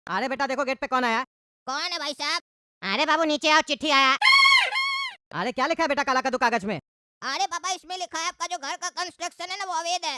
अरे बेटा देखो गेट पे कौन आया। कौन है भाई साहब? अरे बाबू नीचे आओ, चिट्ठी आया। अरे क्या लिखा है बेटा काला कद्दू कागज में। अरे बाबा इसमें लिखा है आपका जो घर का कंस्ट्रक्शन है ना वो अवैध है।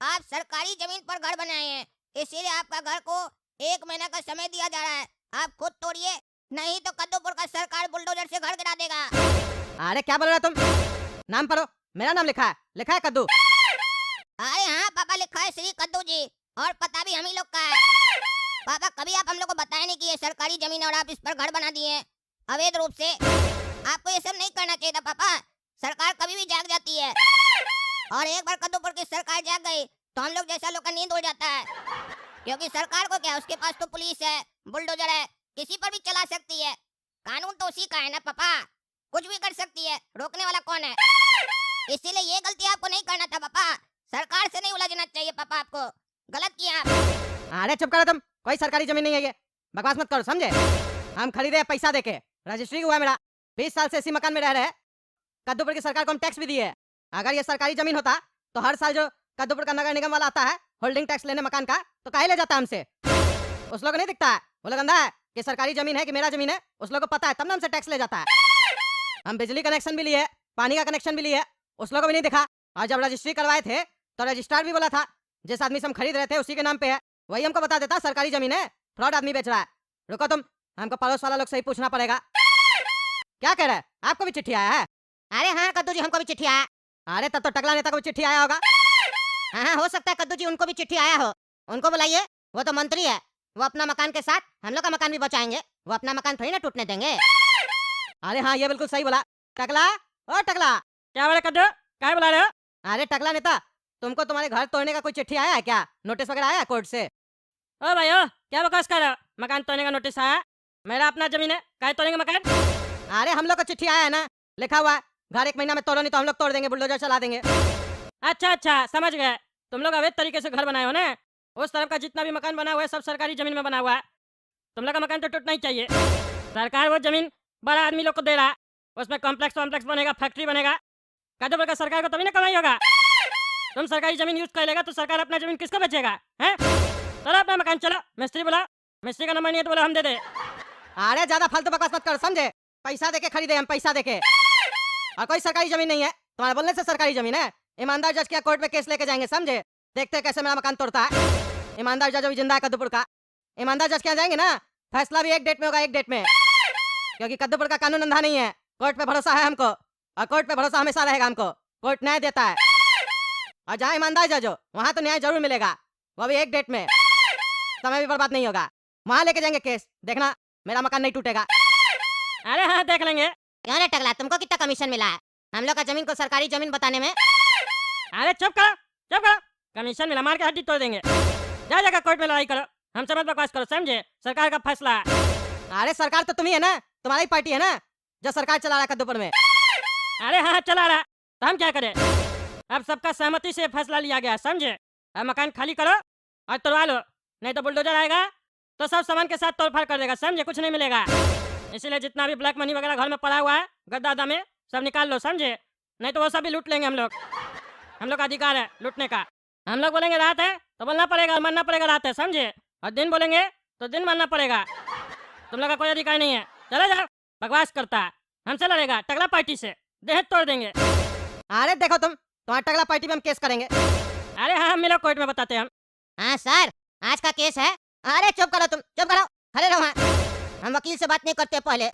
आप सरकारी जमीन पर घर बनाए हैं, इसीलिए आपका घर को 1 महीना का समय दिया जा रहा है। आप खुद तोड़िए, नहीं तो कद्दूपुर का सरकार बुलडोजर से घर गिरा देगा। अरे क्या बोल रहे हो तुम, नाम पढ़ो, मेरा नाम लिखा है कद्दू। अरे हाँ पापा, लिखा है श्री कद्दू जी, और पता भी हम ही लोग का है। पापा कभी आप हम लोग को बताया नहीं कि ये सरकारी जमीन है और आप इस पर घर बना दिए हैं अवैध रूप से। आपको ये सब नहीं करना चाहिए था पापा। सरकार कभी भी जाग जाती है, और एक बार कद्दूपुर की सरकार जाग गई तो हम लोग जैसा लोग का नींद उड़ जाता है। क्योंकि सरकार को क्या, उसके पास तो पुलिस है, बुलडोजर है, किसी पर भी चला सकती है। कानून तो उसी का है ना पापा, कुछ भी कर सकती है, रोकने वाला कौन है? इसीलिए ये गलती आपको नहीं करना था पापा। सरकार से नहीं उलझना चाहिए पापा, आपको गलत किया आप। अरे चुप करो तुम, कोई सरकारी जमीन नहीं है ये, बकवास मत करो समझे। हम खरीदे पैसा देके, रजिस्ट्री हुआ है मेरा, 20 साल से इसी मकान में रह रहे हैं। कद्दूपुर की सरकार को हम टैक्स भी दिए है। अगर ये सरकारी जमीन होता तो हर साल जो कद्दूपुर का नगर निगम वाला आता है होल्डिंग टैक्स लेने मकान का, तो काहे ले जाता हमसे। उस लोग को नहीं दिखता है, वो लोग अंधा है कि सरकारी जमीन है कि मेरा जमीन है। उस लोग को पता है तब ना हमसे टैक्स ले जाता है। हम बिजली कनेक्शन भी लिए, पानी का कनेक्शन भी लिए, उस लोग को भी नहीं दिखा। और जब रजिस्ट्री करवाए थे तो रजिस्ट्रार भी बोला था जिस आदमी से हम खरीद रहे थे उसी के नाम पे है, वही हमको बता देता सरकारी जमीन है, फ्रॉड आदमी बेच रहा है। रुको तुम, हमको पड़ोस वाला लोग से ही पूछना पड़ेगा। क्या कह रहे हैं, आपको भी चिट्ठी आया है? अरे हाँ कद्दू जी, हमको भी चिट्ठी आया। अरे तब तो टकला नेता को भी चिट्ठी आया होगा। हाँ हाँ, हो सकता है कद्दू जी उनको भी चिट्ठी आया हो। उनको बुलाइए, वो तो मंत्री है, वो अपना मकान के साथ हम लोग का मकान भी बचाएंगे। वो अपना मकान थोड़ी ना टूटने देंगे। अरे हाँ ये बिल्कुल सही बोला। टकला, ओ टकला। क्या बोले कद्दू, क्या बुला रहे हो? अरे टकला नेता, तुमको तुम्हारे घर तोड़ने का कोई चिट्ठी आया है क्या, नोटिस वगैरह आया है कोर्ट से? ओ भाई ओ, क्या बकवास कर रहे हो? मकान तोड़ने का नोटिस आया? मेरा अपना जमीन है, काहे तोड़ेंगे मकान? अरे हम लोग को चिट्ठी आया है ना, लिखा हुआ है घर 1 महीना में तोड़ो नहीं तो हम लोग तोड़ देंगे, बुलडोजर चला देंगे। अच्छा अच्छा, समझ गए। तुम लोग अवैध तरीके से घर बनाए हो ना। उस तरफ का जितना भी मकान बना हुआ है सब सरकारी जमीन में बना हुआ है। तुम लोग का मकान तो टूटना ही चाहिए। सरकार वो जमीन बड़ा आदमी लोग को दे रहा है, उसमें कॉम्प्लेक्स वॉम्प्लेक्स बनेगा, फैक्ट्री बनेगा। कद्दूपुर का सरकार को तभी ना कमाई होगा। तुम सरकारी जमीन यूज कर लेगा तो सरकार अपना जमीन किसको बेचेगा? हैं? चलो अपना मकान चलो, मिस्त्री बुलाओ। मिस्त्री का नंबर नहीं है तो बोलो हम दे दे। अरे ज्यादा फालतू बकवास मत करो समझे, पैसा देके खरीदे हम, पैसा देके। और कोई सरकारी जमीन नहीं है, तुम्हारे बोलने से सरकारी जमीन है। ईमानदार जज के कोर्ट में केस लेके जाएंगे समझे, देखते हैं कैसे मेरा मकान तोड़ता है। ईमानदार जज अभी जिंदा है कद्दूपुर का। ईमानदार जज के यहाँ जाएंगे ना, फैसला भी एक डेट में होगा, एक डेट में। क्योंकि कद्दूपुर का कानून अंधा नहीं है, कोर्ट पे भरोसा है हमको, और कोर्ट पे भरोसा हमेशा रहेगा हमको। कोर्ट न्याय देता है, और जहाँ ईमानदार जज हो वहाँ तो न्याय जरूर मिलेगा, वो भी एक डेट में। समय भी बर्बाद नहीं होगा, वहाँ लेके जाएंगे केस, देखना मेरा मकान नहीं टूटेगा। अरे हाँ देख लेंगे। क्यों रे टकला, तुमको कितना कमीशन मिला है हम लोग का जमीन को सरकारी जमीन बताने में? अरे चुप करो, चुप करो। कमीशन मिला, मार के हड्डी तोड़ देंगे। जा जाकर कोर्ट में लड़ाई करो, हमसे मत बकवास करो समझे, सरकार का फैसला है। अरे सरकार तो तुम ही है ना, तुम्हारी पार्टी है ना जो सरकार चला रहा है कद्दूपुर में। अरे हाँ चला रहा, तो हम क्या करें? अब सबका सहमति से फैसला लिया गया समझे। अब मकान खाली करो और तोड़वा लो, नहीं तो बुलडोजर आएगा तो सब सामान के साथ तोड़फाड़ कर देगा समझे, कुछ नहीं मिलेगा। इसीलिए जितना भी ब्लैक मनी वगैरह घर में पड़ा हुआ है गद्दा में सब निकाल लो समझे, नहीं तो वो सब भी लूट लेंगे हम लोग। हम लोग का अधिकार है लूटने का। हम लोग बोलेंगे रात है तो बोलना पड़ेगा, मरना पड़ेगा रात है समझे, और दिन बोलेंगे तो दिन मानना पड़ेगा। तुम लोग का कोई अधिकार नहीं है, चले जाओ। बकवास करता है, हमसे लड़ेगा टकला पार्टी से, देह तोड़ देंगे। अरे देखो तुम, तुम्हारी टकला पार्टी में हम केस करेंगे। अरे हाँ हम मिलो कोर्ट में बताते हैं हम। हाँ सर, आज का केस है। अरे चुप करो तुम, चुप करो, खड़े रहो वहाँ। हम वकील से बात नहीं करते, पहले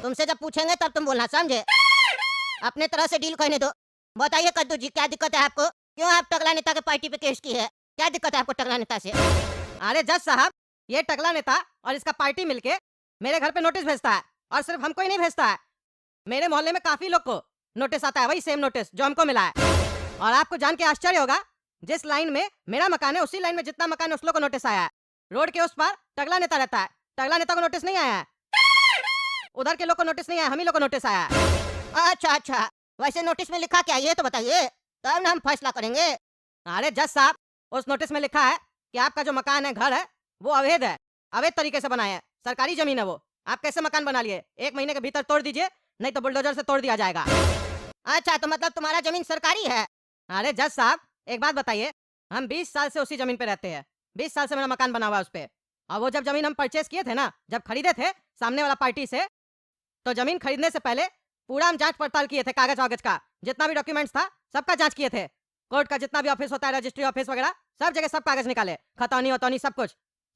तुमसे जब पूछेंगे तब तुम बोलना समझे। अपने तरह से डील करने दो। बताइए कद्दू जी, क्या दिक्कत है आपको? क्यों आप टकला नेता के पार्टी पे केस की है? क्या दिक्कत है आपको टकला नेता से? अरे जज साहब, ये टकला नेता और इसका पार्टी मिलके मेरे घर पे नोटिस भेजता है, और सिर्फ हमको ही नहीं भेजता है, मेरे मोहल्ले में काफी लोग को नोटिस आता है, वही सेम नोटिस जो हमको मिला है। और आपको जान के आश्चर्य होगा, जिस लाइन में मेरा मकान है उसी लाइन में जितना मकान है उस लोग को नोटिस आया है। रोड के उस पार टकला नेता रहता है, टकला नेता को नोटिस नहीं आया है। उधर के लोग को नोटिस नहीं आया, हम ही लोग को नोटिस आया है। अच्छा अच्छा, वैसे नोटिस में लिखा क्या ये तो बताइए, तब ना हम फैसला करेंगे। अरे जज साहब, उस नोटिस में लिखा है कि आपका जो मकान है, घर है, वो अवैध है, अवैध तरीके से बनाया है, सरकारी जमीन है वो। आप कैसे मकान बना लिए? 1 महीने के भीतर तोड़ दीजिए, नहीं तो बुलडोजर से तोड़ दिया जाएगा। अच्छा, तो मतलब तुम्हारा जमीन सरकारी है? अरे जज साहब, एक बात बताइए, हम 20 साल से उसी जमीन पे रहते हैं, 20 साल से मेरा मकान बना हुआ है उस पे, और वो जब जमीन हम परचेस किए थे ना, जब खरीदे थे सामने वाला पार्टी से, तो जमीन खरीदने से पहले पूरा हम जांच पड़ताल किए थे, कागज वागज का जितना भी डॉक्यूमेंट्स था सबका जांच किए थे। कोर्ट का जितना भी ऑफिस होता है, रजिस्ट्री ऑफिस वगैरह, सब जगह सब कागज निकाले, खतौनी वतौनी सब कुछ,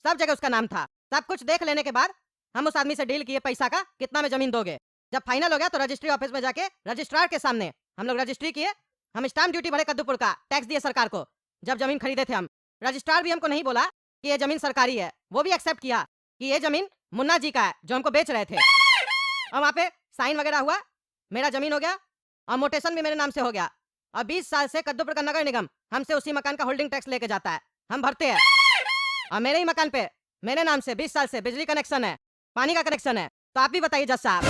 सब जगह उसका नाम था। सब कुछ देख लेने के बाद हम उस आदमी से डील किए पैसा का, कितना में जमीन दोगे। जब फाइनल हो गया तो रजिस्ट्री ऑफिस में जाके रजिस्ट्रार के सामने हम लोग रजिस्ट्री किए, हम स्टाम्प ड्यूटी भरे कद्दूपुर का, टैक्स दिए सरकार को। जब जमीन खरीदे थे हम, रजिस्ट्रार भी हमको नहीं बोला कि ये जमीन सरकारी है, वो भी एक्सेप्ट किया कि ये जमीन मुन्ना जी का है जो हमको बेच रहे थे। और वहाँ पे साइन वगैरह हुआ, मेरा जमीन हो गया और मोटेशन भी मेरे नाम से हो गया। और 20 साल से कद्दूपुर का नगर निगम हमसे उसी मकान का होल्डिंग टैक्स लेके जाता है, हम भरते हैं। और मेरे ही मकान पे मेरे नाम से 20 साल से बिजली कनेक्शन है, पानी का कनेक्शन है। तो आप भी बताइए जज साहब,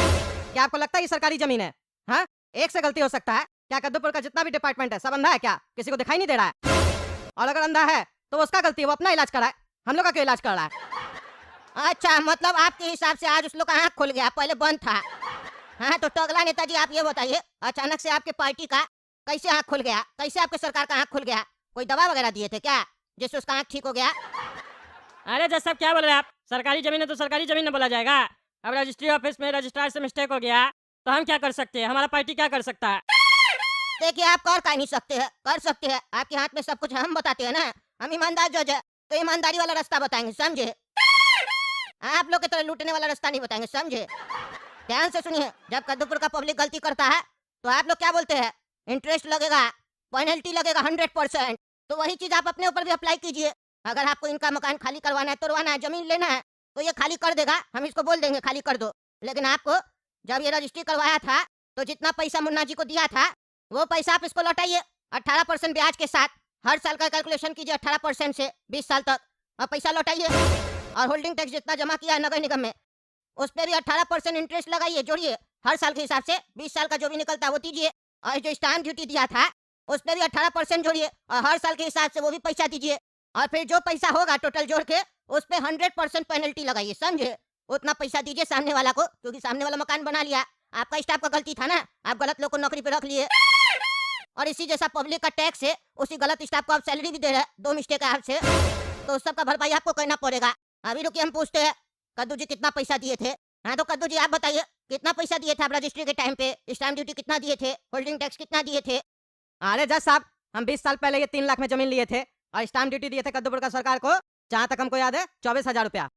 क्या आपको लगता है ये सरकारी जमीन है? हाँ, एक से गलती हो सकता है क्या? कद्दूपुर का जितना भी डिपार्टमेंट है सब अंधा है क्या? किसी को दिखाई नहीं दे रहा है? और अगर अंधा है तो उसका गलती है, वो अपना इलाज कराए, हम लोग का क्यों इलाज कर रहा है? अच्छा, मतलब आपके हिसाब से आज उस लोग का आँख खुल गया, पहले बंद था। हाँ, तो टकला नेताजी आप ये बताइए, अचानक से आपके पार्टी का कैसे आँख खुल गया? कैसे आपके सरकार का आँख खुल गया? कोई दवा वगैरह दिए थे क्या जिससे उसका आँख ठीक हो गया? अरे जज साहब क्या बोल रहे हैं आप? सरकारी जमीन है तो सरकारी जमीन न बोला जाएगा? अब रजिस्ट्री ऑफिस में रजिस्ट्रार से मिस्टेक हो गया तो हम क्या कर सकते हैं? हमारा पार्टी क्या कर सकता है? देखिए, आप कर नहीं सकते हैं, कर सकते हैं, आपके हाथ में सब कुछ है, हम बताते हैं ना, हम ईमानदार जज है, तो ईमानदारी वाला रास्ता बताएंगे, समझे? आप लोग की तरह लूटने वाला रास्ता नहीं बताएंगे, समझे? ध्यान से सुनिए, जब कद्दूपुर का पब्लिक गलती करता है तो आप लोग क्या बोलते हैं? इंटरेस्ट लगेगा, पेनल्टी लगेगा 100%। तो वही चीज आप अपने ऊपर भी अप्लाई कीजिए। अगर आपको इनका मकान खाली करवाना है, तोड़वाना है, जमीन लेना है, तो ये खाली कर देगा, हम इसको बोल देंगे खाली कर दो। लेकिन आपको जब ये रजिस्ट्री करवाया था तो जितना पैसा मुन्ना जी को दिया था वो पैसा आप इसको लौटाइए 18% ब्याज के साथ। हर साल का कैलकुलेशन कीजिए 18% से 20 साल तक, और पैसा लौटाइए। और होल्डिंग टैक्स जितना जमा किया है नगर निगम में, उस पर भी 18% इंटरेस्ट लगाइए, जोड़िए हर साल के हिसाब से। 20 साल का जो भी निकलता है वो दीजिए। और जो स्टाम्प ड्यूटी दिया था उस पर भी 18% जोड़िए, और हर साल के हिसाब से वो भी पैसा दीजिए। और फिर जो पैसा होगा टोटल जोड़ के उस पर 100% पेनल्टी लगाइए, समझे? उतना पैसा दीजिए सामने वाला को, क्योंकि सामने वाला मकान बना लिया, आपका स्टाफ का गलती था ना, आप गलत लोग को नौकरी पे रख लिए। और इसी जैसा पब्लिक का टैक्स है, उसी गलत स्टाफ को आप सैलरी भी दे रहे हैं, 2 मिस्टेक है आपसे, तो उस सब का भरपाई आपको करना पड़ेगा। अभी रुकिए, हम पूछते हैं कद्दू जी कितना पैसा दिए थे। हाँ, तो कद्दू जी आप बताइए, कितना पैसा दिए थे आप रजिस्ट्री के टाइम पे? स्टाम्प ड्यूटी कितना दिए थे? होल्डिंग टैक्स कितना दिए थे? अरे जज साहब, हम 20 साल पहले ये 3 लाख में जमीन लिए थे और स्टाम्प ड्यूटी दिए थे कद्दूपुर का सरकार को, जहाँ तक हमको याद है 24,000 रुपया।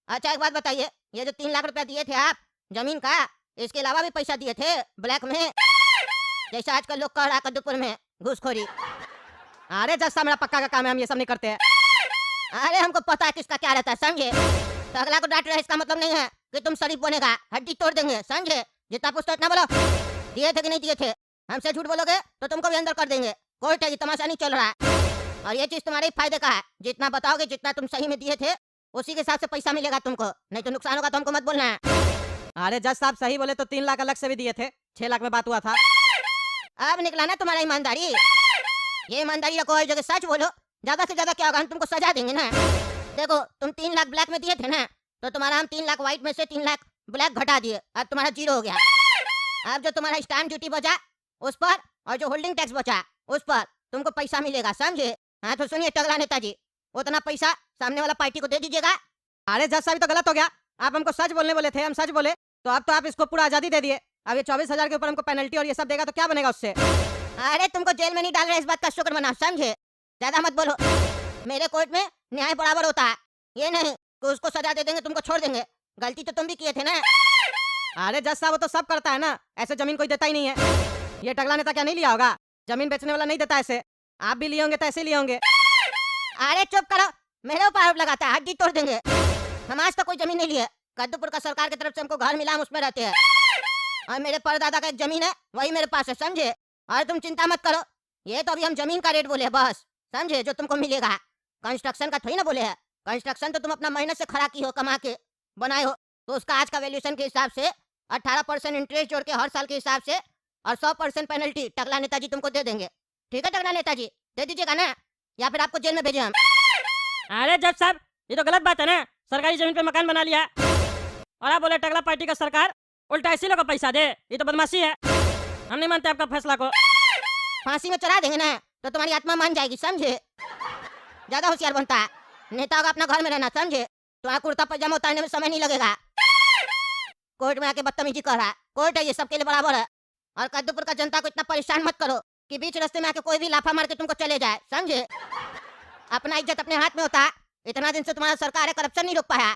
अच्छा, एक बात बताइए, ये जो 3 लाख रुपया दिए थे आप जमीन का, इसके अलावा भी पैसा दिए थे ब्लैक में, जैसा आजकल लोग कर रहा कद्दूपुर में घूसखोरी? अरे जज साहब, मेरा पक्का का काम है, हम ये सब नहीं करते हैं। अरे हमको पता है किसका क्या रहता है, समझे? तो अगला को डांट रहे इसका मतलब नहीं है कि तुम शरीफ बनेगा, हड्डी तोड़ देंगे, समझे? जितना पूछते इतना बोलो, दिए थे कि नहीं दिए थे। हमसे झूठ बोलोगे तो तुमको भी अंदर कर देंगे, कोर्ट है, ये तमाशा नहीं चल रहा है। और ये चीज तुम्हारे फायदे का है, जितना बताओगे, जितना तुम सही में दिए थे उसी के हिसाब से पैसा मिलेगा तुमको, नहीं तो नुकसान होगा तो हमको मत बोलना है। अरे जज साहब, सही बोले तो 3 लाख अलग से भी दिए थे, 6 लाख में बात हुआ था। अब निकला ना तुम्हारा ईमानदारी। ये ईमानदारी रखो, हर जगह सच बोलो, ज्यादा से ज्यादा क्या होगा, हम तुमको सजा देंगे ना। देखो, तुम 3 लाख ब्लैक में दिए थे ना, तो तुम्हारा हम 3 लाख व्हाइट में से 3 लाख ब्लैक घटा दिए, अब तुम्हारा 0 हो गया। अब जो तुम्हारा स्टाम्प ड्यूटी बचा उस पर, और जो होल्डिंग टैक्स बचा उस पर तुमको पैसा मिलेगा, समझे? हाँ, तो सुनिए टगला नेताजी, उतना पैसा सामने वाला पार्टी को दे दीजिएगा। अरे जज साहब, तो गलत हो गया, आप हमको सच बोलने बोले थे, हम सच बोले, तो अब तो आप इसको पूरा आजादी दे दिए। अब ये 24,000 के ऊपर हमको पेनल्टी और ये सब देगा तो क्या बनेगा उससे? अरे तुमको जेल में नहीं डाल रहे, इस बात का शुक्र मनाओ, समझे? ज्यादा मत बोलो, मेरे कोर्ट में न्याय बराबर होता है, ये नहीं कि उसको सजा दे देंगे तुमको छोड़ देंगे। गलती तो तुम भी किए थे ना। अरे जज साहब, वो तो सब करता है ना, ऐसे जमीन कोई देता ही नहीं है। ये टगला नेता क्या नहीं लिया होगा? जमीन बेचने वाला नहीं देता ऐसे, आप भी लिए होंगे तो ऐसे लिए होंगे। अरे चुप करो, मेरे ऊपर आरोप लगाता है, हड्डी तोड़ देंगे। हम आज तक कोई जमीन नहीं लिए, कद्दूपुर का सरकार की तरफ से हमको घर मिला, हम उसमें रहते हैं, और मेरे परदादा का एक जमीन है वही मेरे पास है, समझे? और तुम चिंता मत करो, ये तो अभी हम जमीन का रेट बोले हैं बस, समझे? जो तुमको मिलेगा, कंस्ट्रक्शन का थोड़ी ना बोले है। कंस्ट्रक्शन तो तुम अपना मेहनत से खड़ा की हो, कमा के बनाए हो, तो उसका आज का वैल्यूएशन के हिसाब से 18% इंटरेस्ट जोड़ के हर साल के हिसाब से और 100% पेनल्टी टगला नेताजी तुमको दे देंगे। ठीक है टगला नेताजी, दे दीजिएगा ना, या फिर आपको जेल में भेजे हम? अरे जज साहब, ये तो गलत बात है ना, सरकारी जमीन पे मकान बना लिया और आप बोले टगला पार्टी का सरकार उल्टा इसी लोग को पैसा दे, ये तो बदमाशी है। हम नहीं मानते आपका फैसला को। फांसी में चढ़ा देंगे ना तो तुम्हारी आत्मा मान जाएगी, समझे? ज्यादा होशियार बनता है, नेता का अपना घर में रहना, समझे? तुम्हारा कुर्ता पजामा उतारने में समय नहीं लगेगा। कोर्ट में आके बदतमीजी कर रहा है। कोर्ट है ये, सबके लिए बराबर है। और कद्दूपुर का जनता को इतना परेशान मत करो कि बीच रास्ते में आके कोई भी लाफा मार के तुमको चले जाए, समझे? अपना इज्जत अपने हाथ में होता है। इतना दिन से तुम्हारा सरकार है, करप्शन नहीं रोक पाया।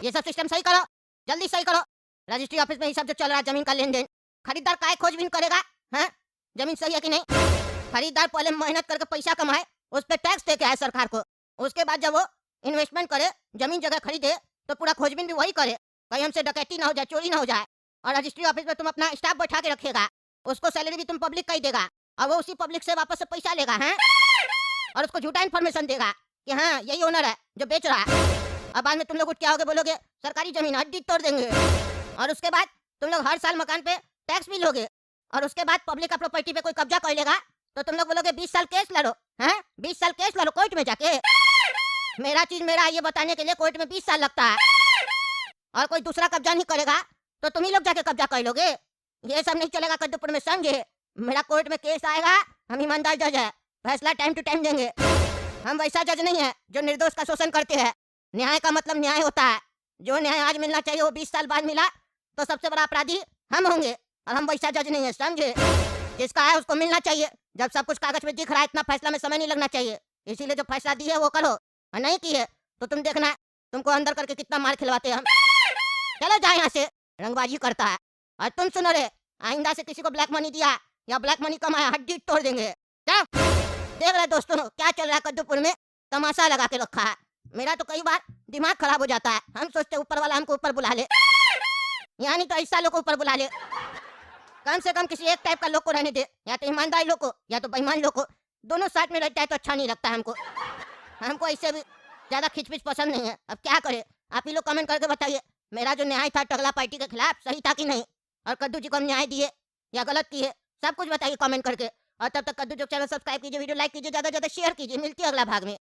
ये सब सिस्टम सही करो, जल्दी सही करो। रजिस्ट्री ऑफिस में ये सब जो चल रहा है, जमीन का लेन देन, खरीदार काय खोजबीन करेगा? हैं, जमीन सही है कि नहीं? खरीदार पहले मेहनत करके पैसा कमाए, उस पर टैक्स दे के आए सरकार को। उसके बाद जब वो इन्वेस्टमेंट करे, जमीन जगह खरीदे, तो पूरा खोजबीन भी वही करे, कहीं हमसे डकैती ना हो जाए, चोरी ना हो जाए। और रजिस्ट्री ऑफिस में तुम अपना स्टाफ बैठा के रखेगा, उसको सैलरी भी तुम पब्लिक का ही देगा, और वो उसी पब्लिक से वापस से पैसा लेगा, हैं? और उसको झूठा इन्फॉर्मेशन देगा कि हाँ यही ओनर है जो बेच रहा है। अब बाद में तुम लोग उठ के आओगे, बोलोगे सरकारी जमीन हड्डी तोड़ देंगे। और उसके बाद तुम लोग हर साल मकान पे टैक्स भी लोगे। और उसके बाद पब्लिक का प्रॉपर्टी पे कोई कब्जा कर लेगा तो तुम लोग बोलोगे 20 साल केस लड़ो, हैं? 20 साल केस लड़ो कोर्ट में जाके। मेरा चीज मेरा ये बताने के लिए कोर्ट में 20 साल लगता है। और कोई दूसरा कब्जा नहीं करेगा तो तुम ही लोग जाके कब्जा कर लोगे। ये सब नहीं चलेगा कद्दूपुर में, समझे? मेरा कोर्ट में केस आएगा, हम ईमानदार जज है, फैसला टाइम टू टाइम देंगे। हम वैसा जज नहीं है जो निर्दोष का शोषण करते हैं। न्याय का मतलब न्याय होता है। जो न्याय आज मिलना चाहिए वो 20 साल बाद मिला तो सबसे बड़ा अपराधी हम होंगे। और हम वैसा जज नहीं है, समझे? जिसका है उसको मिलना चाहिए। जब सब कुछ कागज में दिख रहा है, इतना फैसला में समय नहीं लगना चाहिए। इसीलिए जो फैसला दी है वो करो, और नहीं की है तो तुम देखना तुमको अंदर करके कितना मार खिलवाते हैं हम। चलो जाए यहाँ से, रंगबाजी करता है। और तुम सुनो रे, आइंदा से किसी को ब्लैक मनी दिया या ब्लैक मनी कमाया, हड्डी तोड़ देंगे। क्या देख रहे दोस्तों क्या चल रहा है कद्दूपुर में? तमाशा लगा के रखा है। मेरा तो कई बार दिमाग खराब हो जाता है। हम सोचते ऊपर वाला हमको ऊपर बुला ले, यानी तो ऐसा लोग को ऊपर बुला ले। कम से कम किसी एक टाइप का लोग को रहने दे, या तो ईमानदार लोग को या तो बेईमान लोग को। दोनों साथ में रहता है तो अच्छा नहीं लगता है हमको। हमको ऐसे भी ज्यादा खिचपिच पसंद नहीं है। अब क्या करे, आप ही लोग कमेंट करके बताइए मेरा जो न्याय था टगला पार्टी के खिलाफ सही था कि नहीं, और कद्दू जी को हम न्याय दिए या गलत किए, सब कुछ बताइए कमेंट करके। और तब तक कद्दू जो चैनल सब्सक्राइब कीजिए, वीडियो लाइक कीजिए, ज्यादा से ज्यादा शेयर कीजिए। मिलती है अगला भाग में।